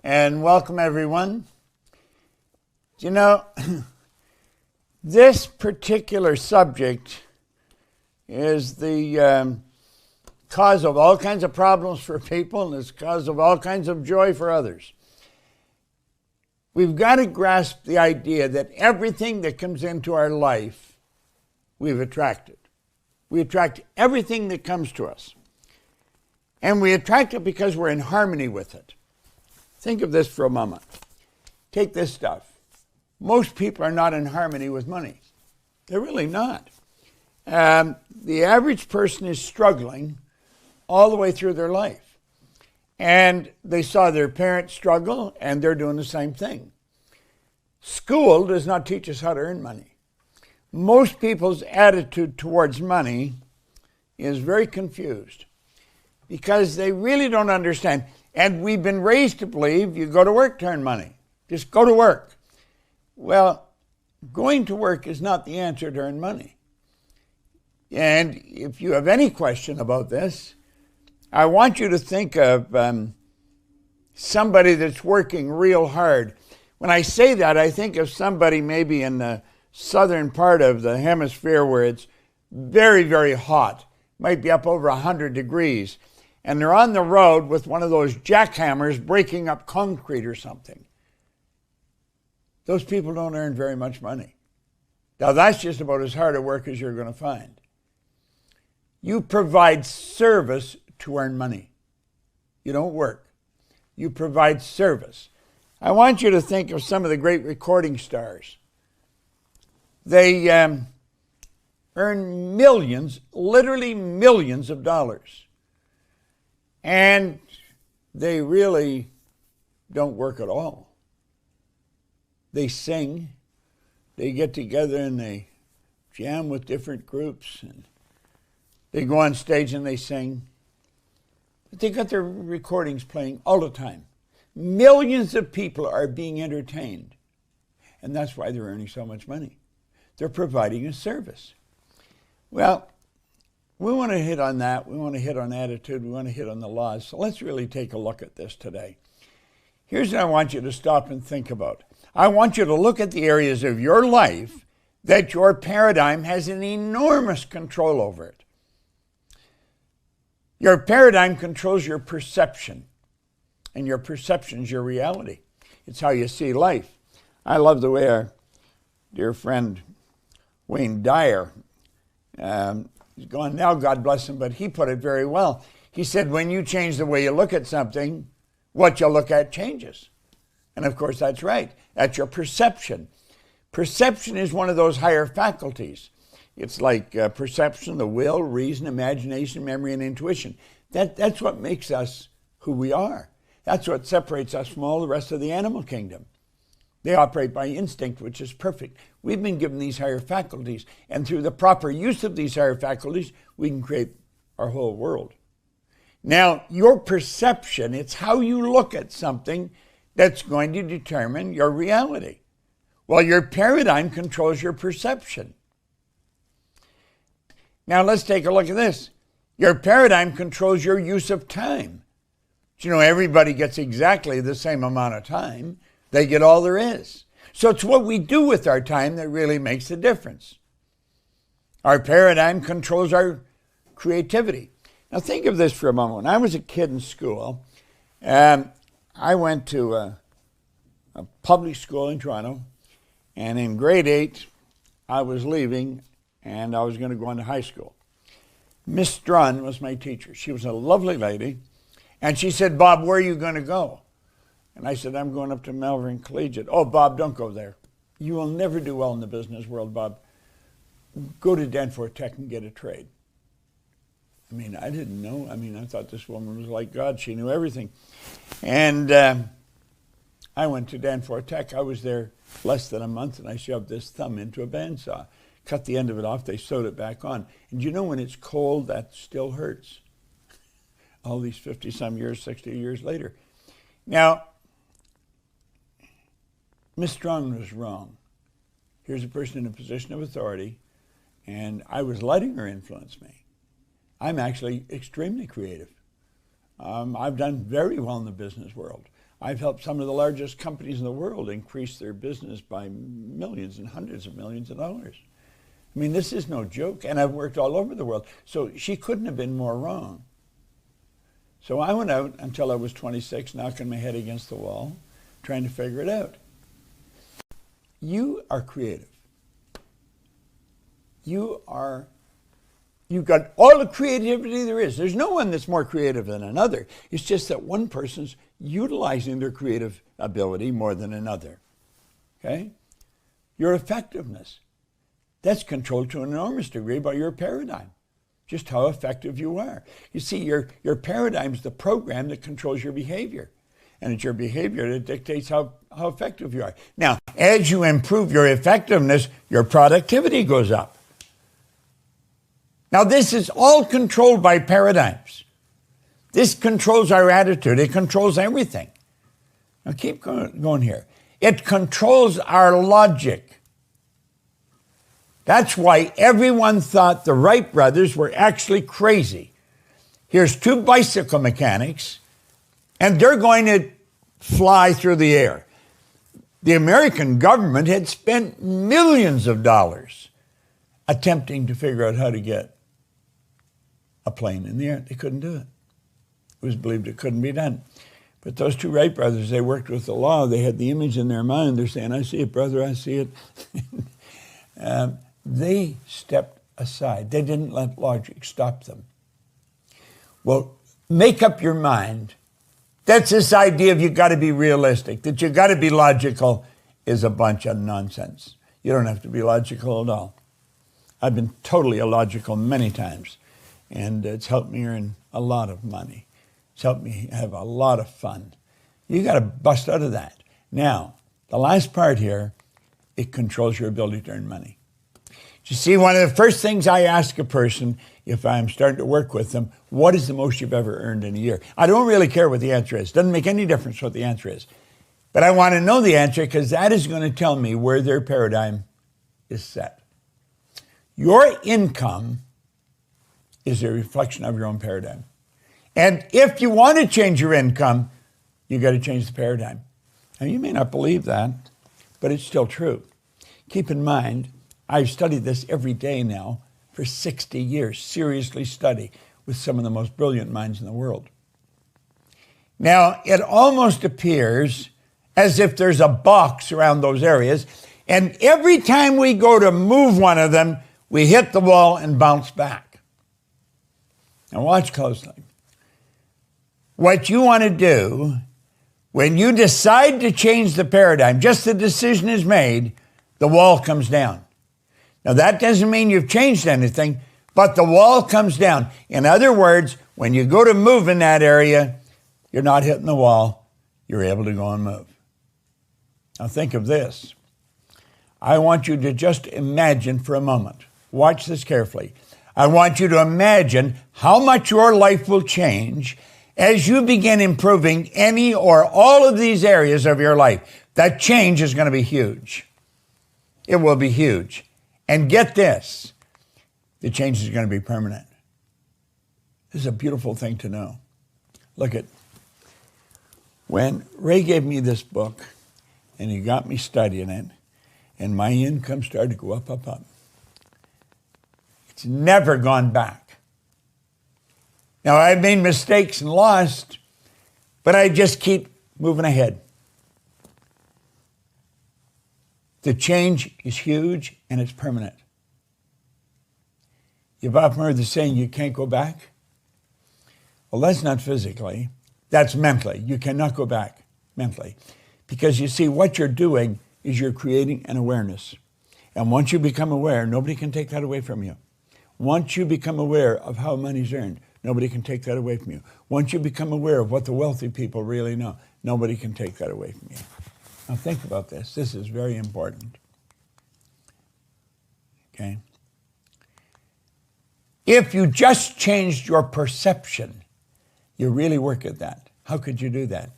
and welcome everyone. You know, this particular subject is the cause of all kinds of problems for people, and it's cause of all kinds of joy for others. We've got to grasp the idea that everything that comes into our life, we've attracted. We attract everything that comes to us. And we attract it because we're in harmony with it. Think of this for a moment. Take this stuff. Most people are not in harmony with money. They're really not. The average person is struggling all the way through their life. And they saw their parents struggle, and they're doing the same thing. School does not teach us how to earn money. Most people's attitude towards money is very confused because they really don't understand. And we've been raised to believe you go to work to earn money. Just go to work. Well, going to work is not the answer to earn money. And if you have any question about this, I want you to think of somebody that's working real hard. When I say that, I think of somebody maybe in the southern part of the hemisphere where it's very, very hot. Might be up over 100 degrees. And they're on the road with one of those jackhammers breaking up concrete or something. Those people don't earn very much money. Now, that's just about as hard a work as you're going to find. You provide service to earn money. You don't work. You provide service. I want you to think of some of the great recording stars. They earn millions, literally millions of dollars. And they really don't work at all. They sing. They get together and they jam with different groups. And they go on stage and they sing. But they got their recordings playing all the time. Millions of people are being entertained. And that's why they're earning so much money. They're providing a service. Well, we want to hit on that. We want to hit on attitude. We want to hit on the laws. So let's really take a look at this today. Here's what I want you to stop and think about. I want you to look at the areas of your life that your paradigm has an enormous control over it. Your paradigm controls your perception, and your perception is your reality. It's how you see life. I love the way our dear friend Wayne Dyer, he's gone now, God bless him, but he put it very well. He said, when you change the way you look at something, what you look at changes. And of course, that's right. That's your perception. Perception is one of those higher faculties. It's like perception, the will, reason, imagination, memory, and intuition. That's what makes us who we are. That's what separates us from all the rest of the animal kingdom. They operate by instinct, which is perfect. We've been given these higher faculties, and through the proper use of these higher faculties, we can create our whole world. Now, your perception, it's how you look at something that's going to determine your reality. Well, your paradigm controls your perception. Now, let's take a look at this. Your paradigm controls your use of time. You know, everybody gets exactly the same amount of time. They get all there is. So it's what we do with our time that really makes the difference. Our paradigm controls our creativity. Now, think of this for a moment. When I was a kid in school, I went to a public school in Toronto, and in grade 8, I was leaving, and I was going to go into high school. Miss Strun was my teacher. She was a lovely lady, and she said, Bob, where are you going to go? And I said, I'm going up to Malvern Collegiate. Oh, Bob, don't go there. You will never do well in the business world, Bob. Go to Danforth Tech and get a trade. I mean, I didn't know. I mean, I thought this woman was like God. She knew everything. And I went to Danforth Tech. I was there less than a month, and I shoved this thumb into a bandsaw. Cut the end of it off. They sewed it back on. And you know, when it's cold, that still hurts. All these 50-some years, 60 years later. Now, Miss Strong was wrong. Here's a person in a position of authority, and I was letting her influence me. I'm actually extremely creative. I've done very well in the business world. I've helped some of the largest companies in the world increase their business by millions and hundreds of millions of dollars. I mean, this is no joke, and I've worked all over the world. So she couldn't have been more wrong. So I went out until I was 26, knocking my head against the wall, trying to figure it out. You are creative. You've got all the creativity there is. There's no one that's more creative than another. It's just that one person's utilizing their creative ability more than another. Okay? Your effectiveness. That's controlled to an enormous degree by your paradigm, just how effective you are. You see, your paradigm is the program that controls your behavior. And it's your behavior that dictates how effective you are. Now, as you improve your effectiveness, your productivity goes up. Now, this is all controlled by paradigms. This controls our attitude. It controls everything. Now, keep going here. It controls our logic. That's why everyone thought the Wright brothers were actually crazy. Here's two bicycle mechanics, and they're going to fly through the air. The American government had spent millions of dollars attempting to figure out how to get a plane in the air. They couldn't do it. It was believed it couldn't be done. But those two Wright brothers, they worked with the law. They had the image in their mind. They're saying, I see it, brother, I see it. They stepped aside. They didn't let logic stop them. Well, make up your mind. That's this idea of you got to be realistic, that you got to be logical is a bunch of nonsense. You don't have to be logical at all. I've been totally illogical many times, and it's helped me earn a lot of money. It's helped me have a lot of fun. You got to bust out of that. Now, the last part here, it controls your ability to earn money. You see, one of the first things I ask a person if I'm starting to work with them, what is the most you've ever earned in a year? I don't really care what the answer is. It doesn't make any difference what the answer is. But I want to know the answer because that is going to tell me where their paradigm is set. Your income is a reflection of your own paradigm. And if you want to change your income, you got to change the paradigm. Now, you may not believe that, but it's still true. Keep in mind, I've studied this every day now for 60 years, seriously study with some of the most brilliant minds in the world. Now, it almost appears as if there's a box around those areas, and every time we go to move one of them, we hit the wall and bounce back. Now, watch closely. What you want to do when you decide to change the paradigm, just the decision is made, the wall comes down. Now, that doesn't mean you've changed anything, but the wall comes down. In other words, when you go to move in that area, you're not hitting the wall. You're able to go and move. Now, think of this. I want you to just imagine for a moment. Watch this carefully. I want you to imagine how much your life will change as you begin improving any or all of these areas of your life. That change is going to be huge. It will be huge. And get this, the change is going to be permanent. This is a beautiful thing to know. Look at, when Ray gave me this book, and he got me studying it, and my income started to go up, up, up. It's never gone back. Now, I've made mistakes and lost, but I just keep moving ahead. The change is huge and it's permanent. You've often heard the saying, you can't go back. Well, that's not physically. That's mentally. You cannot go back mentally. Because you see, what you're doing is you're creating an awareness. And once you become aware, nobody can take that away from you. Once you become aware of how money's earned, nobody can take that away from you. Once you become aware of what the wealthy people really know, nobody can take that away from you. Now think about this. This is very important. Okay? If you just changed your perception, you really work at that. How could you do that?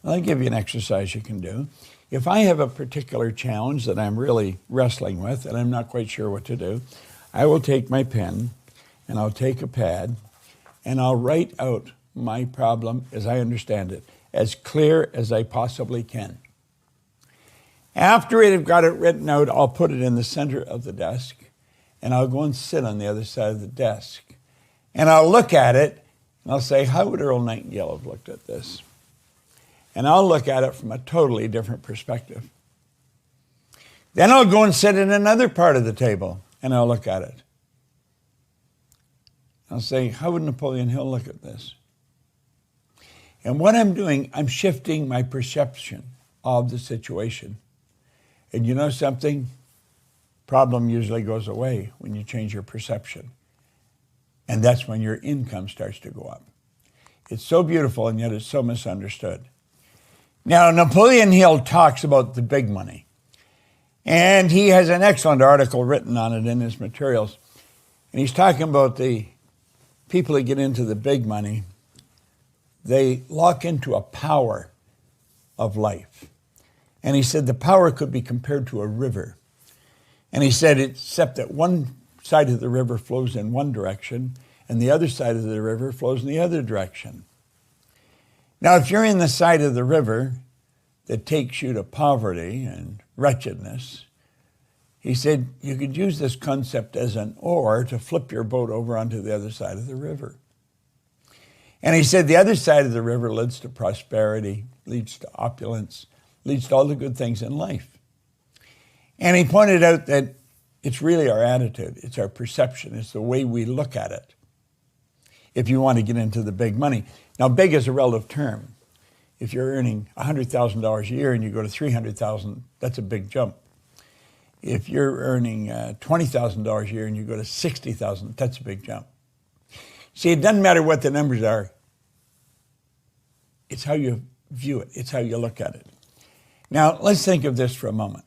Well, I'll give you an exercise you can do. If I have a particular challenge that I'm really wrestling with and I'm not quite sure what to do, I will take my pen and I'll take a pad and I'll write out my problem as I understand it. as clear as I possibly can. After I've got it written out, I'll put it in the center of the desk, and I'll go and sit on the other side of the desk. And I'll look at it, and I'll say, how would Earl Nightingale have looked at this? And I'll look at it from a totally different perspective. Then I'll go and sit in another part of the table, and I'll look at it. I'll say, how would Napoleon Hill look at this? And what I'm doing, I'm shifting my perception of the situation. And you know something? Problem usually goes away when you change your perception. And that's when your income starts to go up. It's so beautiful, and yet it's so misunderstood. Now, Napoleon Hill talks about the big money. And he has an excellent article written on it in his materials. And he's talking about the people that get into the big money. They lock into a power of life. And he said the power could be compared to a river. And he said, except that one side of the river flows in one direction, and the other side of the river flows in the other direction. Now, if you're in the side of the river that takes you to poverty and wretchedness, he said you could use this concept as an oar to flip your boat over onto the other side of the river. And he said the other side of the river leads to prosperity, leads to opulence, leads to all the good things in life. And he pointed out that it's really our attitude, it's our perception, it's the way we look at it. If you want to get into the big money. Now, big is a relative term. If you're earning $100,000 a year and you go to $300,000, that's a big jump. If you're earning $20,000 a year and you go to $60,000, that's a big jump. See, it doesn't matter what the numbers are. It's how you view it. It's how you look at it. Now, let's think of this for a moment.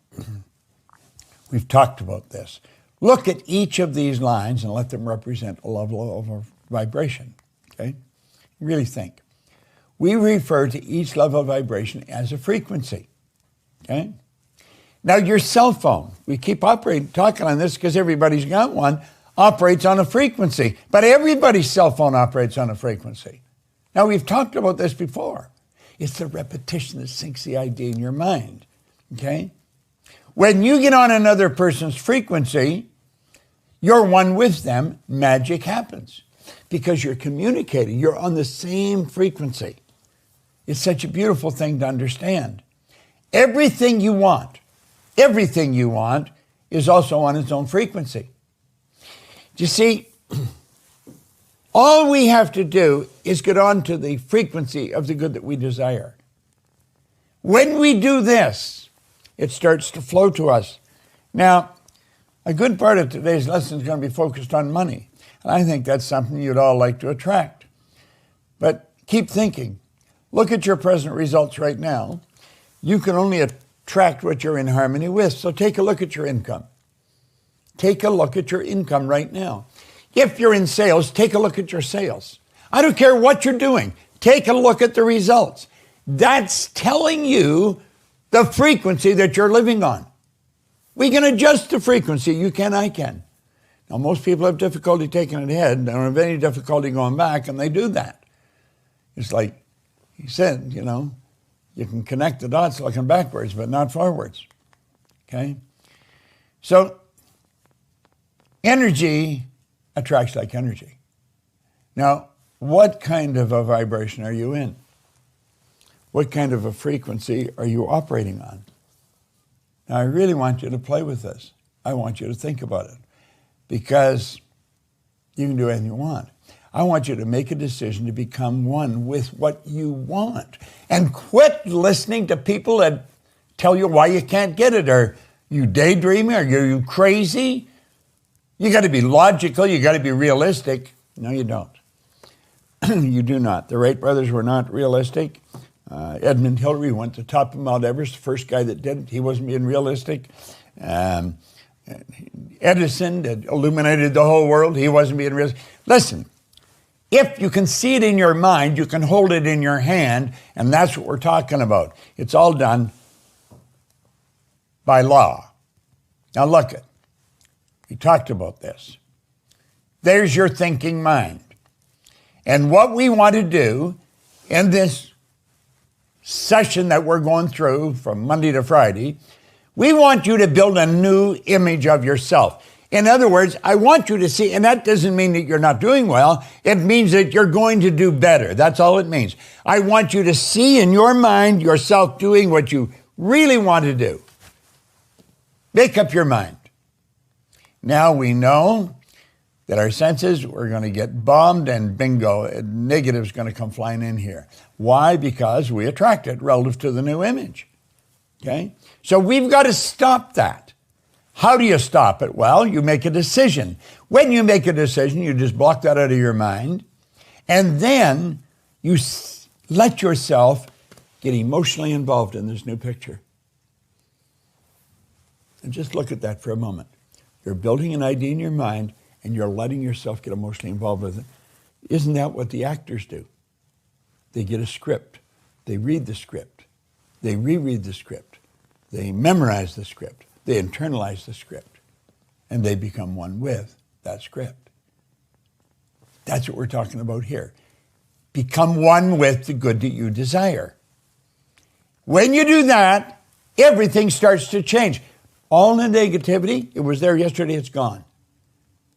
We've talked about this. Look at each of these lines and let them represent a level of vibration, okay? Really think. We refer to each level of vibration as a frequency, okay? Now, your cell phone, we keep talking on this because everybody's got one, operates on a frequency. But everybody's cell phone operates on a frequency. Now, we've talked about this before. It's the repetition that sinks the idea in your mind, okay? When you get on another person's frequency, you're one with them, magic happens. Because you're communicating, you're on the same frequency. It's such a beautiful thing to understand. Everything you want is also on its own frequency. You see, all we have to do is get on to the frequency of the good that we desire. When we do this, it starts to flow to us. Now, a good part of today's lesson is going to be focused on money. And I think that's something you'd all like to attract. But keep thinking. Look at your present results right now. You can only attract what you're in harmony with. So take a look at your income. Take a look at your income right now. If you're in sales, take a look at your sales. I don't care what you're doing. Take a look at the results. That's telling you the frequency that you're living on. We can adjust the frequency. You can, I can. Now, most people have difficulty taking it ahead. They don't have any difficulty going back, and they do that. It's like he said, you can connect the dots looking backwards, but not forwards. Okay? So, energy attracts like energy. Now, what kind of a vibration are you in? What kind of a frequency are you operating on? Now, I really want you to play with this. I want you to think about it. Because you can do anything you want. I want you to make a decision to become one with what you want. And quit listening to people that tell you why you can't get it. Are you daydreaming? Are you crazy? You got to be logical. You got to be realistic. No, you don't. You do not. The Wright brothers were not realistic. Edmund Hillary went to the top of Mount Everest, the first guy that did it. He wasn't being realistic. Edison that illuminated the whole world, he wasn't being realistic. Listen, if you can see it in your mind, you can hold it in your hand, and that's what we're talking about. It's all done by law. Now look it. We talked about this. There's your thinking mind. And what we want to do in this session that we're going through from Monday to Friday, we want you to build a new image of yourself. In other words, I want you to see, and that doesn't mean that you're not doing well. It means that you're going to do better. That's all it means. I want you to see in your mind yourself doing what you really want to do. Make up your mind. Now we know that our senses, we're going to get bombed and bingo, negative's going to come flying in here. Why? Because we attract it relative to the new image. Okay? So we've got to stop that. How do you stop it? Well, you make a decision. When you make a decision, you just block that out of your mind, and then you let yourself get emotionally involved in this new picture. And just look at that for a moment. You're building an idea in your mind, and you're letting yourself get emotionally involved with it. Isn't that what the actors do? They get a script. They read the script. They reread the script. They memorize the script. They internalize the script. And they become one with that script. That's what we're talking about here. Become one with the good that you desire. When you do that, everything starts to change. All the negativity, it was there yesterday, it's gone.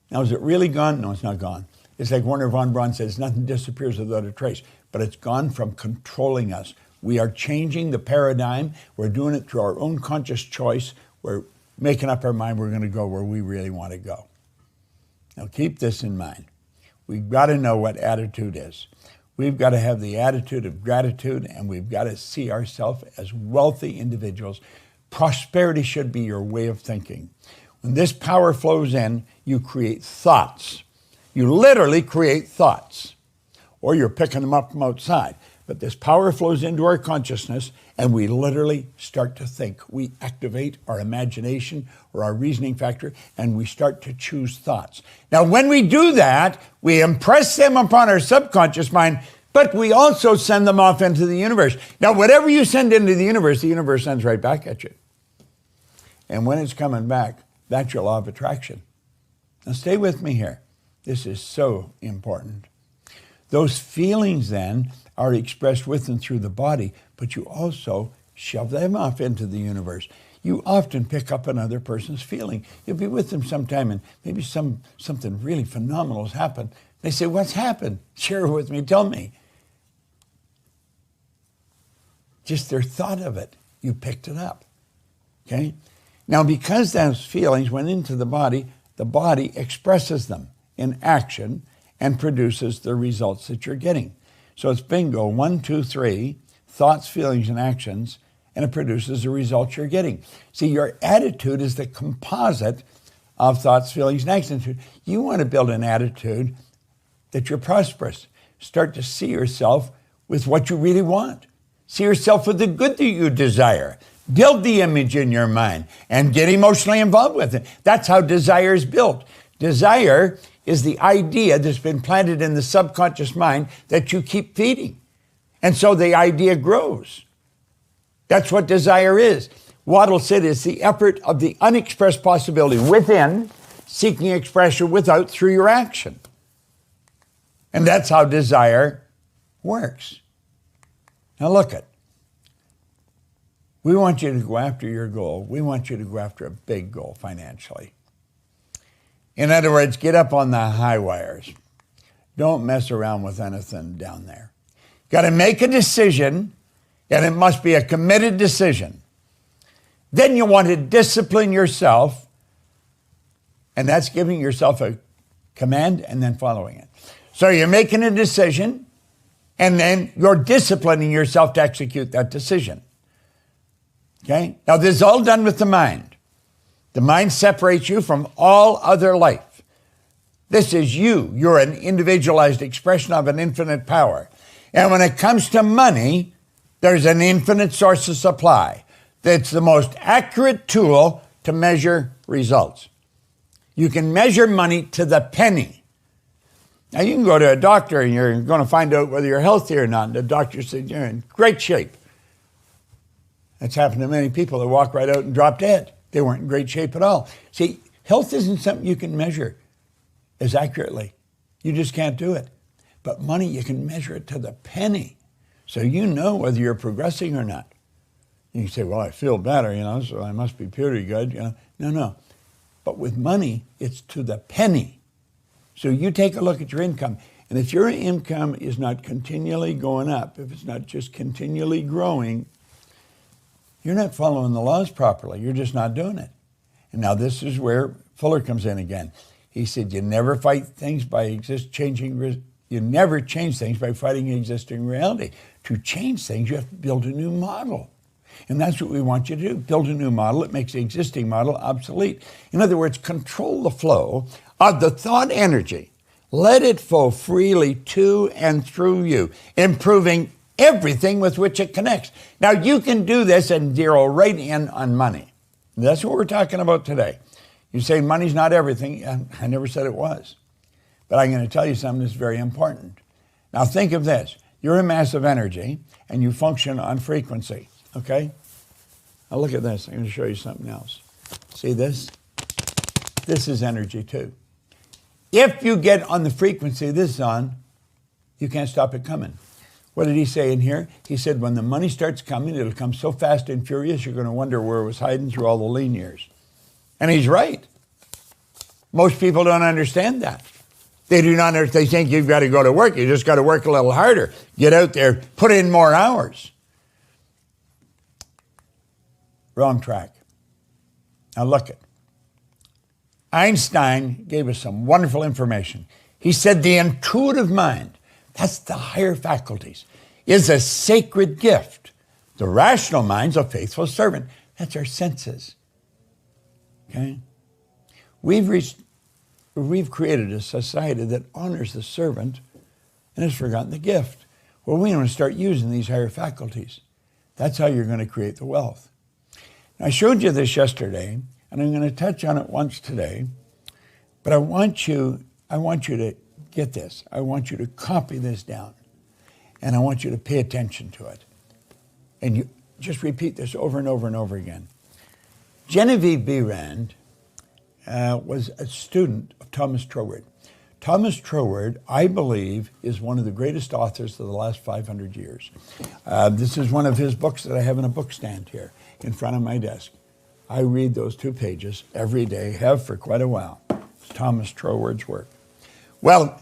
Now, is it really gone? No, it's not gone. It's like Werner von Braun says, nothing disappears without a trace, but it's gone from controlling us. We are changing the paradigm. We're doing it through our own conscious choice. We're making up our mind we're going to go where we really want to go. Now, keep this in mind. We've got to know what attitude is. We've got to have the attitude of gratitude, and we've got to see ourselves as wealthy individuals. Prosperity should be your way of thinking. When this power flows in, you create thoughts. You literally create thoughts, or you're picking them up from outside. But this power flows into our consciousness, and we literally start to think. We activate our imagination or our reasoning factor, and we start to choose thoughts. Now, when we do that, we impress them upon our subconscious mind, but we also send them off into the universe. Now, whatever you send into the universe sends right back at you. And when it's coming back, that's your law of attraction. Now, stay with me here. This is so important. Those feelings then are expressed with and through the body, but you also shove them off into the universe. You often pick up another person's feeling. You'll be with them sometime and maybe something really phenomenal has happened. They say, what's happened? Share it with me, tell me. Just their thought of it, you picked it up, okay? Now, because those feelings went into the body expresses them in action and produces the results that you're getting. So it's bingo, 1, 2, 3, thoughts, feelings, and actions, and it produces the results you're getting. See, your attitude is the composite of thoughts, feelings, and actions. You want to build an attitude that you're prosperous. Start to see yourself with what you really want. See yourself with the good that you desire. Build the image in your mind and get emotionally involved with it. That's how desire is built. Desire is the idea that's been planted in the subconscious mind that you keep feeding. And so the idea grows. That's what desire is. Waddell said it's the effort of the unexpressed possibility within, seeking expression without through your action. And that's how desire works. Now look it. We want you to go after your goal. We want you to go after a big goal financially. In other words, get up on the high wires. Don't mess around with anything down there. Got to make a decision, and it must be a committed decision. Then you want to discipline yourself, and that's giving yourself a command and then following it. So you're making a decision, and then you're disciplining yourself to execute that decision. Okay? Now, this is all done with the mind. The mind separates you from all other life. This is you. You're an individualized expression of an infinite power. And when it comes to money, there's an infinite source of supply. That's the most accurate tool to measure results. You can measure money to the penny. Now, you can go to a doctor and you're going to find out whether you're healthy or not. And the doctor said, you're in great shape. That's happened to many people that walk right out and drop dead. They weren't in great shape at all. See, health isn't something you can measure as accurately. You just can't do it. But money, you can measure it to the penny. So you know whether you're progressing or not. You can say, well, I feel better, so I must be pretty good. No. But with money, it's to the penny. So you take a look at your income. And if your income is not continually going up, if it's not just continually growing, you're not following the laws properly. You're just not doing it. And now this is where Fuller comes in again. He said, you never fight things by you never change things by fighting existing reality. To change things, you have to build a new model. And that's what we want you to do. Build a new model. It makes the existing model obsolete. In other words, control the flow of the thought energy. Let it flow freely to and through you, improving everything with which it connects. Now, you can do this and zero right in on money. That's what we're talking about today. You say money's not everything. I never said it was. But I'm going to tell you something that's very important. Now, think of this. You're a mass of energy, and you function on frequency. Okay? Now look at this. I'm going to show you something else. See this? This is energy too. If you get on the frequency this is on, you can't stop it coming. What did he say in here? He said when the money starts coming, it'll come so fast and furious, you're going to wonder where it was hiding through all the lean years. And he's right. Most people don't understand that. They do not understand. They think you've got to go to work. You just got to work a little harder. Get out there, put in more hours. Wrong track. Now look it. Einstein gave us some wonderful information. He said the intuitive mind, that's the higher faculties, is a sacred gift. The rational mind's a faithful servant. That's our senses. Okay? We've created a society that honors the servant and has forgotten the gift. Well, we want to start using these higher faculties. That's how you're going to create the wealth. I showed you this yesterday, and I'm going to touch on it once today, but I want you to get this. I want you to copy this down, and I want you to pay attention to it. And you just repeat this over and over and over again. Genevieve Behrend was a student of Thomas Troward. Thomas Troward, I believe, is one of the greatest authors of the last 500 years. This is one of his books that I have in a book stand here in front of my desk. I read those 2 pages every day, have for quite a while. It's Thomas Troward's work. Well,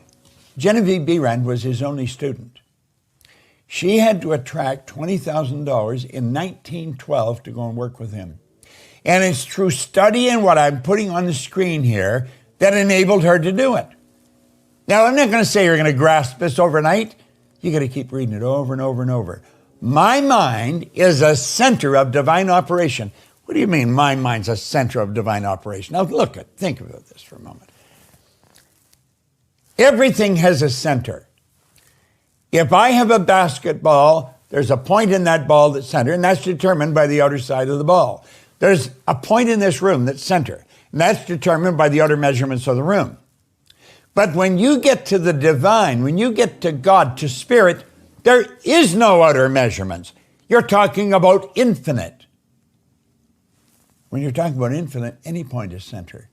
Genevieve Behrend was his only student. She had to attract $20,000 in 1912 to go and work with him. And it's through studying what I'm putting on the screen here that enabled her to do it. Now, I'm not going to say you're going to grasp this overnight. You got to keep reading it over and over and over. My mind is a center of divine operation. What do you mean my mind's a center of divine operation? Now think about this for a moment. Everything has a center. If I have a basketball, there's a point in that ball that's center, and that's determined by the outer side of the ball. There's a point in this room that's center, and that's determined by the outer measurements of the room. But when you get to the divine, when you get to God, to spirit, there is no outer measurements. You're talking about infinite. When you're talking about infinite, any point is center.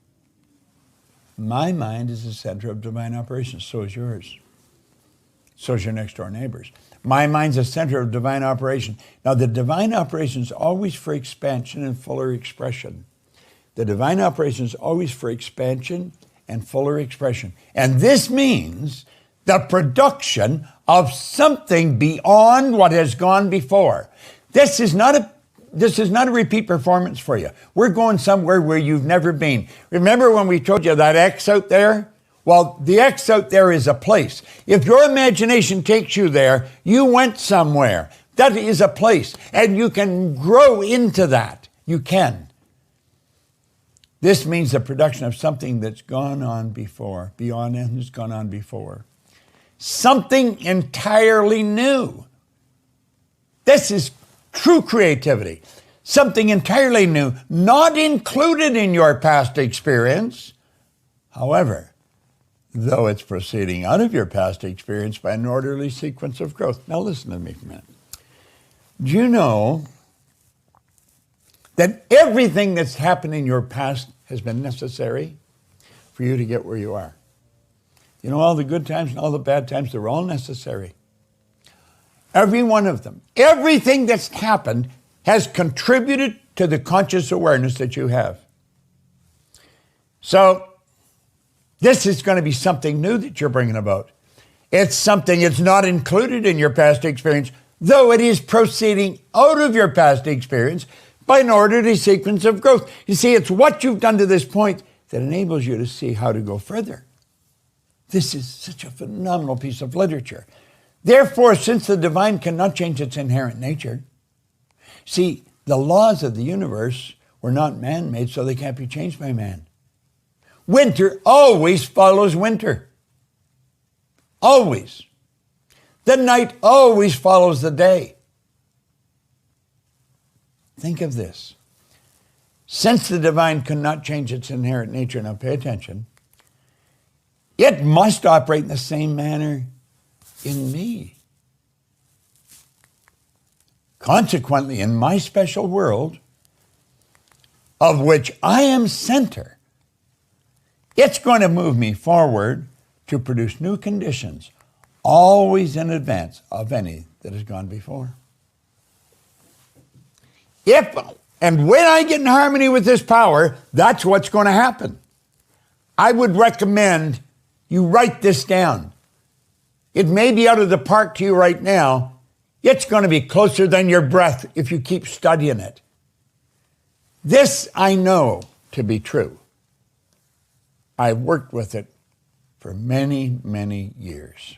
My mind is the center of divine operations. So is yours. So is your next door neighbor's. My mind's a center of divine operation. Now, the divine operation is always for expansion and fuller expression. The divine operation is always for expansion and fuller expression. And this means the production of something beyond what has gone before. This is not a repeat performance for you. We're going somewhere where you've never been. Remember when we told you that X out there? Well, the X out there is a place. If your imagination takes you there, you went somewhere. That is a place, and you can grow into that. You can. This means the production of something that's gone on before, beyond and has gone on before. Something entirely new. This is true creativity. Something entirely new, not included in your past experience. However, though it's proceeding out of your past experience by an orderly sequence of growth. Now listen to me for a minute. Do you know that everything that's happened in your past has been necessary for you to get where you are? You know, all the good times and all the bad times, they're all necessary. Every one of them. Everything that's happened has contributed to the conscious awareness that you have. So this is going to be something new that you're bringing about. It's something that's not included in your past experience, though it is proceeding out of your past experience by an orderly sequence of growth. You see, it's what you've done to this point that enables you to see how to go further. This is such a phenomenal piece of literature. Therefore, since the divine cannot change its inherent nature, see, the laws of the universe were not man-made, so they can't be changed by man. Winter always follows winter. Always. The night always follows the day. Think of this. Since the divine cannot change its inherent nature, now pay attention, it must operate in the same manner in me. Consequently, in my special world, of which I am center, it's going to move me forward to produce new conditions, always in advance of any that has gone before. If and when I get in harmony with this power, that's what's going to happen. I would recommend you write this down. It may be out of the park to you right now. It's going to be closer than your breath if you keep studying it. This I know to be true. I've worked with it for many, many years.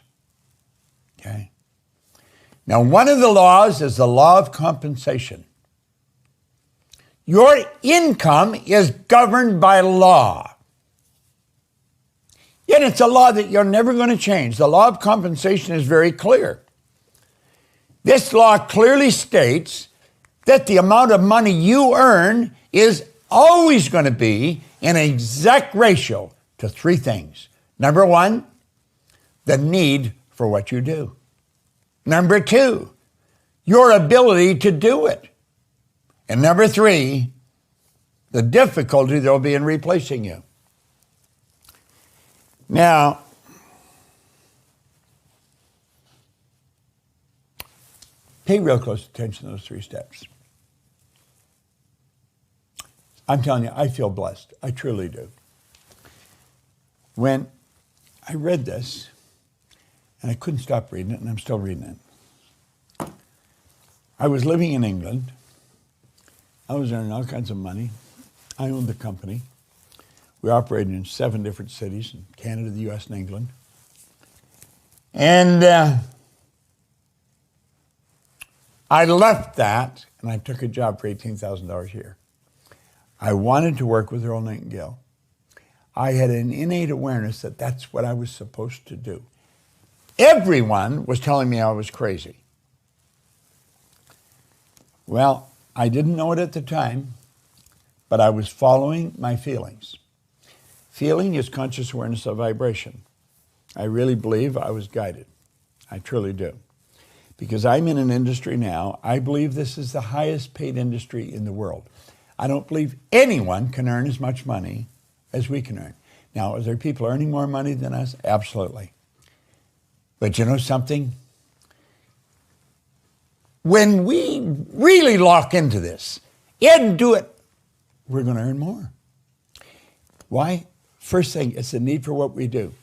Okay? Now, one of the laws is the law of compensation. Your income is governed by law. Yet it's a law that you're never going to change. The law of compensation is very clear. This law clearly states that the amount of money you earn is always going to be in an exact ratio to three things. Number one, the need for what you do. Number two, your ability to do it. And number three, the difficulty there will be in replacing you. Now, pay real close attention to those three steps. I'm telling you, I feel blessed. I truly do. When I read this, and I couldn't stop reading it, and I'm still reading it. I was living in England. I was earning all kinds of money. I owned the company. We operated in 7 different cities in Canada, the U.S., and England. And I left that, and I took a job for $18,000 a year. I wanted to work with Earl Nightingale. I had an innate awareness that that's what I was supposed to do. Everyone was telling me I was crazy. Well, I didn't know it at the time, but I was following my feelings. Feeling is conscious awareness of vibration. I really believe I was guided. I truly do. Because I'm in an industry now, I believe this is the highest paid industry in the world. I don't believe anyone can earn as much money as we can earn. Now, are there people earning more money than us? Absolutely. But you know something? When we really lock into this and do it, we're going to earn more. Why? First thing, it's the need for what we do.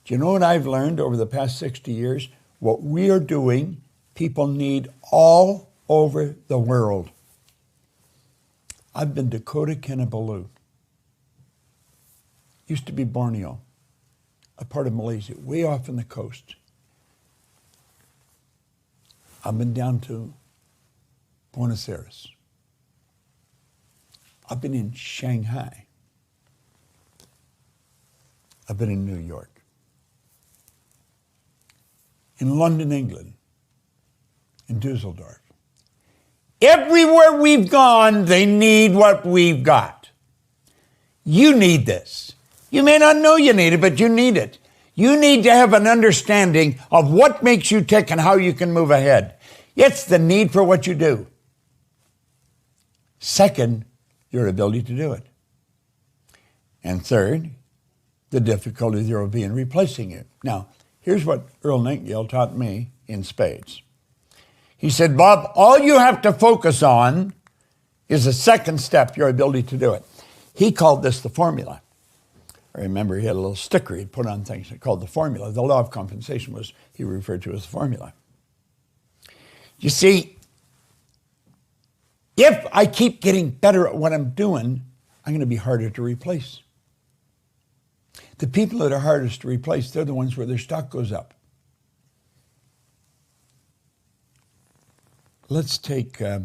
Do you know what I've learned over the past 60 years? What we are doing, people need all over the world. I've been to Kota Kinabalu. Used to be Borneo, a part of Malaysia, way off on the coast. I've been down to Buenos Aires. I've been in Shanghai. I've been in New York. In London, England. In Dusseldorf. Everywhere we've gone, they need what we've got. You need this. You may not know you need it, but you need it. You need to have an understanding of what makes you tick and how you can move ahead. It's the need for what you do. Second, your ability to do it. And third, the difficulty there will be in replacing it. Now, here's what Earl Nightingale taught me in spades. He said, Bob, all you have to focus on is the second step, your ability to do it. He called this the formula. I remember he had a little sticker he'd put on things called the formula. The law of compensation was, he referred to as the formula. You see, if I keep getting better at what I'm doing, I'm going to be harder to replace. The people that are hardest to replace, they're the ones where their stock goes up. Let's take, I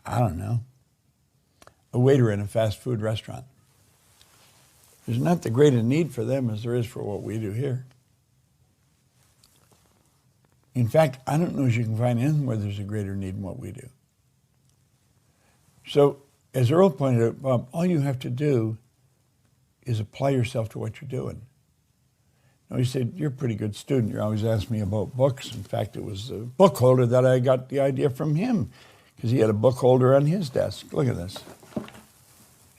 don't know, a waiter in a fast food restaurant. There's not the great a need for them as there is for what we do here. In fact, I don't know if you can find anything where there's a greater need than what we do. So, as Earl pointed out, Bob, all you have to do is apply yourself to what you're doing. Now, he said, you're a pretty good student. You always ask me about books. In fact, it was the book holder that I got the idea from him, because he had a book holder on his desk. Look at this.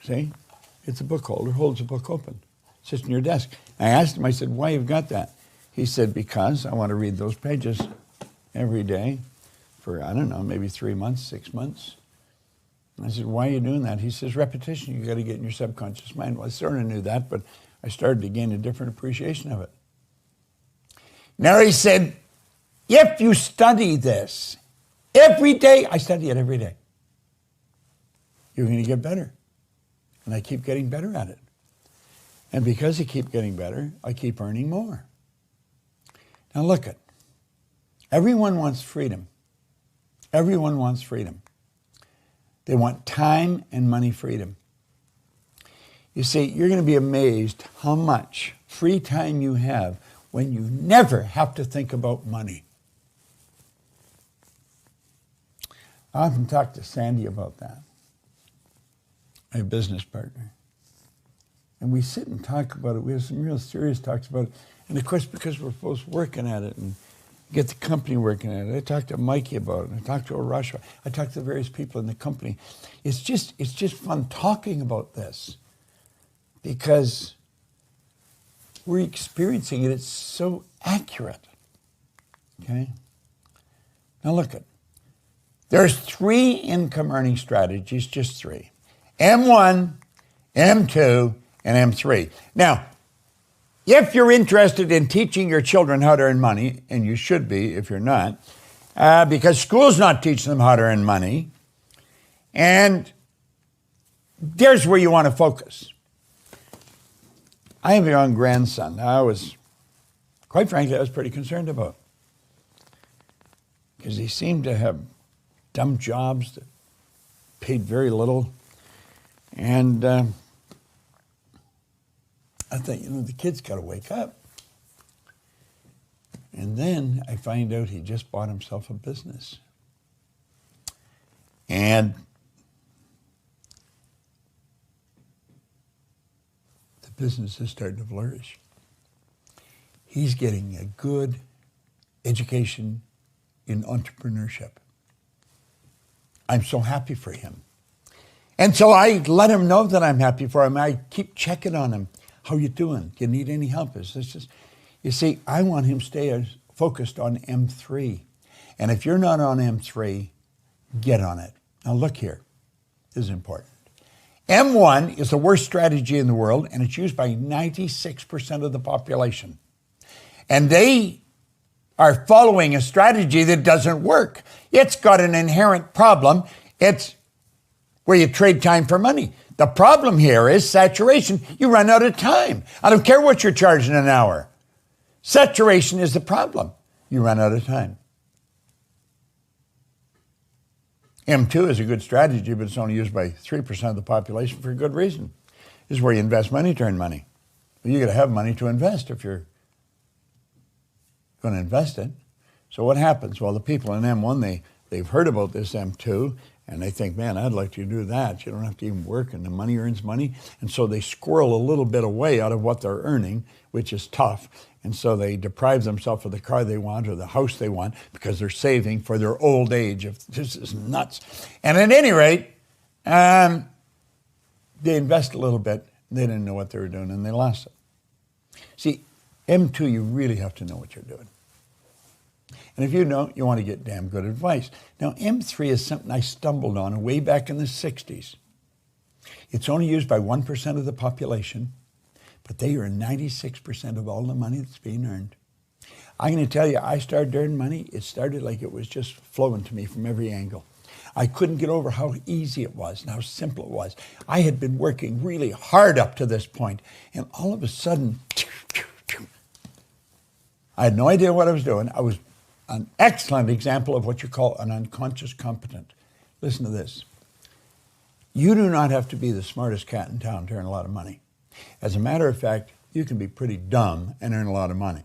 See? It's a book holder, holds a book open. It sits on your desk. I asked him, I said, why you've got that? He said, because I want to read those pages every day for, I don't know, maybe 3 months, 6 months. And I said, why are you doing that? He says, repetition, you got to get in your subconscious mind. Well, I sort of knew that, but I started to gain a different appreciation of it. Now he said, if you study this every day, I study it every day, you're going to get better. And I keep getting better at it. And because I keep getting better, I keep earning more. Now look at, everyone wants freedom. Everyone wants freedom. They want time and money freedom. You see, you're going to be amazed how much free time you have when you never have to think about money. I often talk to Sandy about that, my business partner. And we sit and talk about it. We have some real serious talks about it. And of course, because we're both working at it and get the company working at it, I talked to Mikey about it. I talked to Arash. I talked to the various people in the company. It's just fun talking about this because we're experiencing it. It's so accurate. Okay? Now look at, there's 3 income earning strategies, just 3. M1, M2, and M3. Now, if you're interested in teaching your children how to earn money, and you should be if you're not, because school's not teaching them how to earn money, and there's where you want to focus. I have a young grandson. Quite frankly, I was pretty concerned about, because he seemed to have dumb jobs that paid very little, and I thought, the kid's got to wake up. And then I find out he just bought himself a business. And the business is starting to flourish. He's getting a good education in entrepreneurship. I'm so happy for him. And so I let him know that I'm happy for him. I keep checking on him. How you doing? Do you need any help? You see, I want him to stay focused on M3. And if you're not on M3, get on it. Now look here. This is important. M1 is the worst strategy in the world, and it's used by 96% of the population. And they are following a strategy that doesn't work. It's got an inherent problem. It's where you trade time for money. The problem here is saturation. You run out of time. I don't care what you're charging an hour. Saturation is the problem. You run out of time. M2 is a good strategy, but it's only used by 3% of the population for a good reason. This is where you invest money to earn money. Well, you got to have money to invest if you're going to invest it. So what happens? Well, the people in M1, they've heard about this M2, and they think, man, I'd like to do that. You don't have to even work, and the money earns money. And so they squirrel a little bit away out of what they're earning, which is tough. And so they deprive themselves of the car they want or the house they want because they're saving for their old age. This is nuts. And at any rate, they invest a little bit. They didn't know what they were doing, and they lost it. See, M2, you really have to know what you're doing. And if you don't, you want to get damn good advice. Now, M3 is something I stumbled on way back in the 60s. It's only used by 1% of the population, but they earn 96% of all the money that's being earned. I'm going to tell you, I started earning money. It started like it was just flowing to me from every angle. I couldn't get over how easy it was and how simple it was. I had been working really hard up to this point, and all of a sudden, I had no idea what I was doing. I was an excellent example of what you call an unconscious competent. Listen to this. You do not have to be the smartest cat in town to earn a lot of money. As a matter of fact, you can be pretty dumb and earn a lot of money.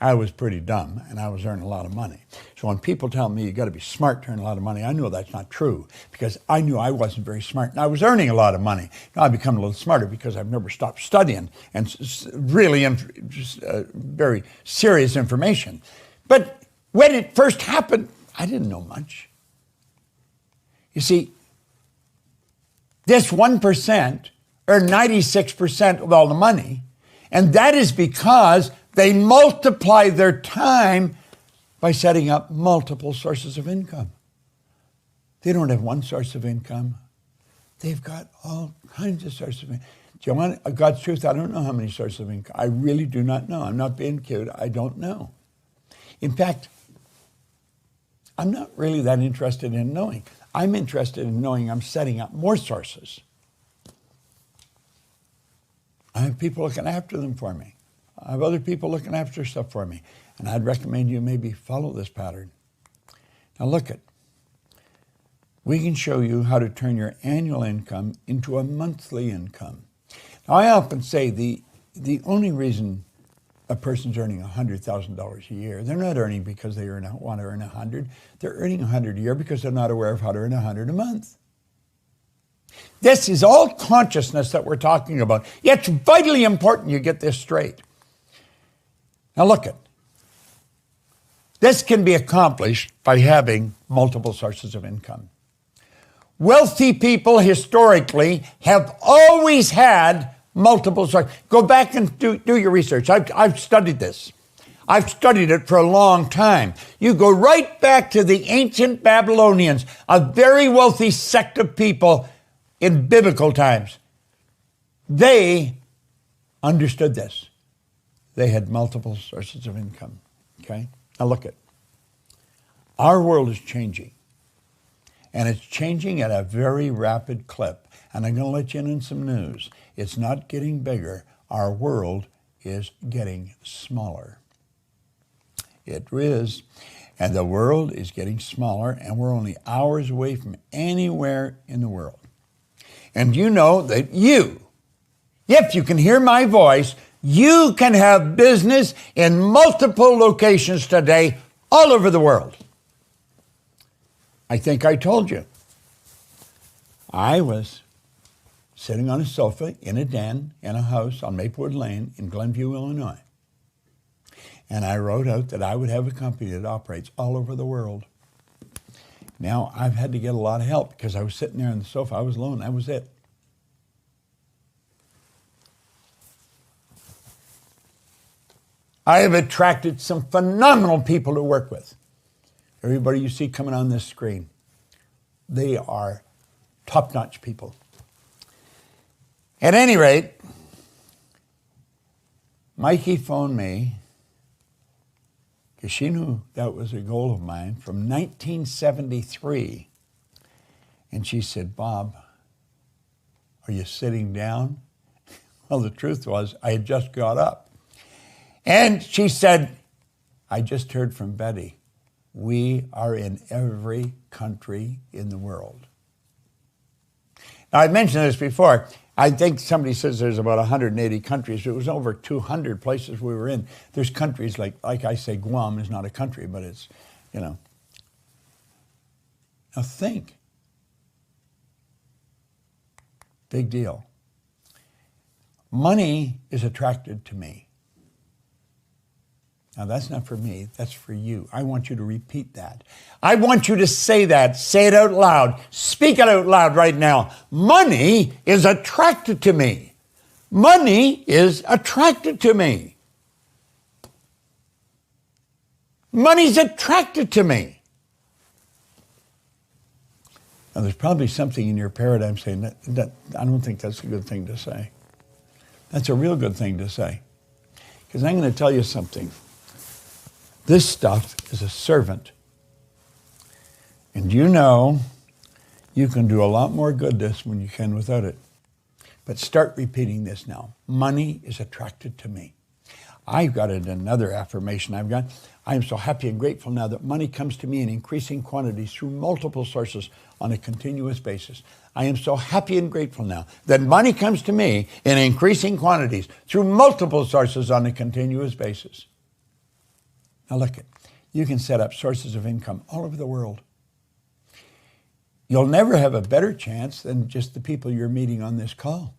I was pretty dumb and I was earning a lot of money. So when people tell me you got to be smart to earn a lot of money, I know that's not true because I knew I wasn't very smart and I was earning a lot of money. Now I've become a little smarter because I've never stopped studying and really very serious information. But when it first happened, I didn't know much. You see, this 1% earned 96% of all the money, and that is because they multiply their time by setting up multiple sources of income. They don't have one source of income. They've got all kinds of sources of income. Do you want God's truth? I don't know how many sources of income. I really do not know. I'm not being cute. I don't know. In fact, I'm not really that interested in knowing. I'm interested in knowing I'm setting up more sources. I have people looking after them for me. I have other people looking after stuff for me. And I'd recommend you maybe follow this pattern. Now look it. We can show you how to turn your annual income into a monthly income. Now I often say the only reason a person's earning $100,000 a year, they're not earning because they want to earn 100. They're earning 100 a year because they're not aware of how to earn 100 a month. This is all consciousness that we're talking about. It's vitally important you get this straight. Now look it. This can be accomplished by having multiple sources of income. Wealthy people historically have always had multiple sources. Go back and do your research. I've studied this. I've studied it for a long time. You go right back to the ancient Babylonians, a very wealthy sect of people in biblical times. They understood this. They had multiple sources of income. Okay? Now look at. Our world is changing. And it's changing at a very rapid clip. And I'm going to let you in on some news. It's not getting bigger. Our world is getting smaller. It is. And the world is getting smaller, and we're only hours away from anywhere in the world. And you know that if you can hear my voice, you can have business in multiple locations today all over the world. I think I told you. I was sitting on a sofa in a den in a house on Maplewood Lane in Glenview, Illinois. And I wrote out that I would have a company that operates all over the world. Now, I've had to get a lot of help because I was sitting there on the sofa. I was alone. That was it. I have attracted some phenomenal people to work with. Everybody you see coming on this screen, they are top-notch people. At any rate, Mikey phoned me because she knew that was a goal of mine from 1973. And she said, Bob, are you sitting down? Well, the truth was I had just got up. And she said, I just heard from Betty. We are in every country in the world. Now, I've mentioned this before. I think somebody says there's about 180 countries. It was over 200 places we were in. There's countries like I say, Guam is not a country, but it's, Now think. Big deal. Money is attracted to me. Now, that's not for me. That's for you. I want you to repeat that. I want you to say that. Say it out loud. Speak it out loud right now. Money is attracted to me. Money is attracted to me. Money's attracted to me. Now, there's probably something in your paradigm saying that I don't think that's a good thing to say. That's a real good thing to say. Because I'm going to tell you something. This stuff is a servant. And you know you can do a lot more good this when you can without it. But start repeating this now. Money is attracted to me. I've got another affirmation I've got. I am so happy and grateful now that money comes to me in increasing quantities through multiple sources on a continuous basis. I am so happy and grateful now that money comes to me in increasing quantities through multiple sources on a continuous basis. Now look, you can set up sources of income all over the world. You'll never have a better chance than just the people you're meeting on this call.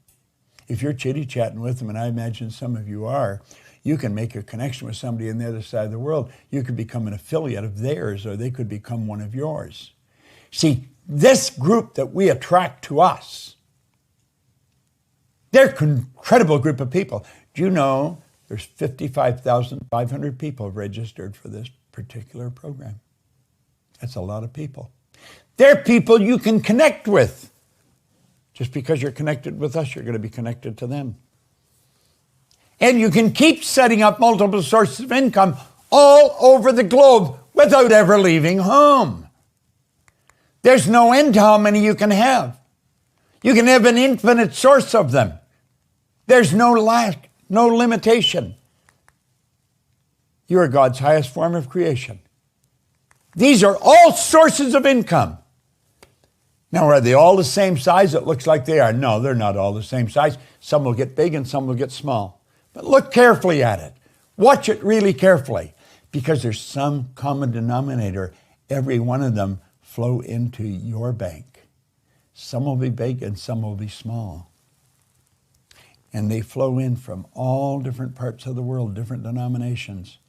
If you're chitty-chatting with them, and I imagine some of you are, you can make a connection with somebody on the other side of the world. You could become an affiliate of theirs, or they could become one of yours. See, this group that we attract to us, they're an incredible group of people. Do you know there's 55,500 people registered for this particular program? That's a lot of people. They're people you can connect with. Just because you're connected with us, you're going to be connected to them. And you can keep setting up multiple sources of income all over the globe without ever leaving home. There's no end to how many you can have. You can have an infinite source of them. There's no lack, no limitation. You are God's highest form of creation. These are all sources of income. Now, are they all the same size? It looks like they are. No, they're not all the same size. Some will get big and some will get small. But look carefully at it. Watch it really carefully, because there's some common denominator. Every one of them flow into your bank. Some will be big and some will be small. And they flow in from all different parts of the world, different denominations.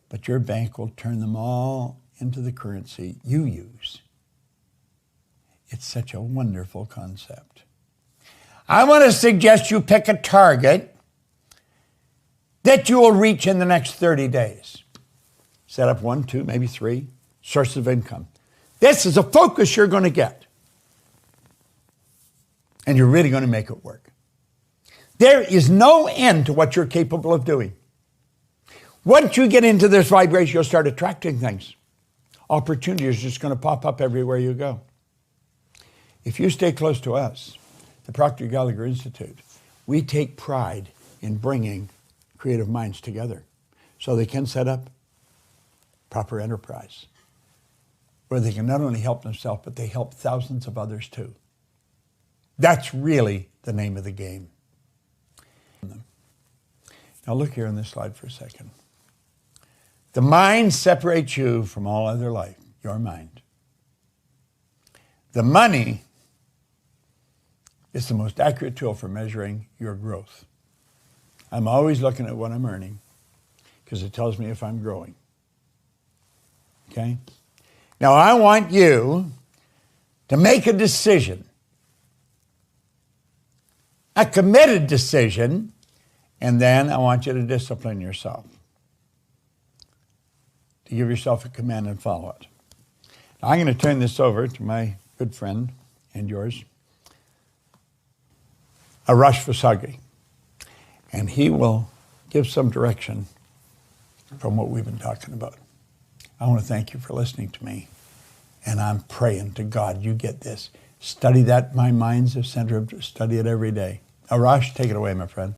But your bank will turn them all into the currency you use. It's such a wonderful concept. I want to suggest you pick a target that you will reach in the next 30 days. Set up 1, 2, maybe 3 sources of income. This is a focus you're going to get. And you're really going to make it work. There is no end to what you're capable of doing. Once you get into this vibration, you'll start attracting things. Opportunity is just going to pop up everywhere you go. If you stay close to us, the Proctor Gallagher Institute, we take pride in bringing creative minds together so they can set up proper enterprise where they can not only help themselves, but they help thousands of others too. That's really the name of the game. Now look here on this slide for a second. The mind separates you from all other life, your mind. The money is the most accurate tool for measuring your growth. I'm always looking at what I'm earning because it tells me if I'm growing. Okay? Now I want you to make a decision, a committed decision, and then I want you to discipline yourself. To give yourself a command and follow it. Now, I'm going to turn this over to my good friend and yours, Arash Vasagi. And he will give some direction from what we've been talking about. I want to thank you for listening to me. And I'm praying to God you get this. Study that. My mind's the center of, study it every day. Arash, take it away, my friend.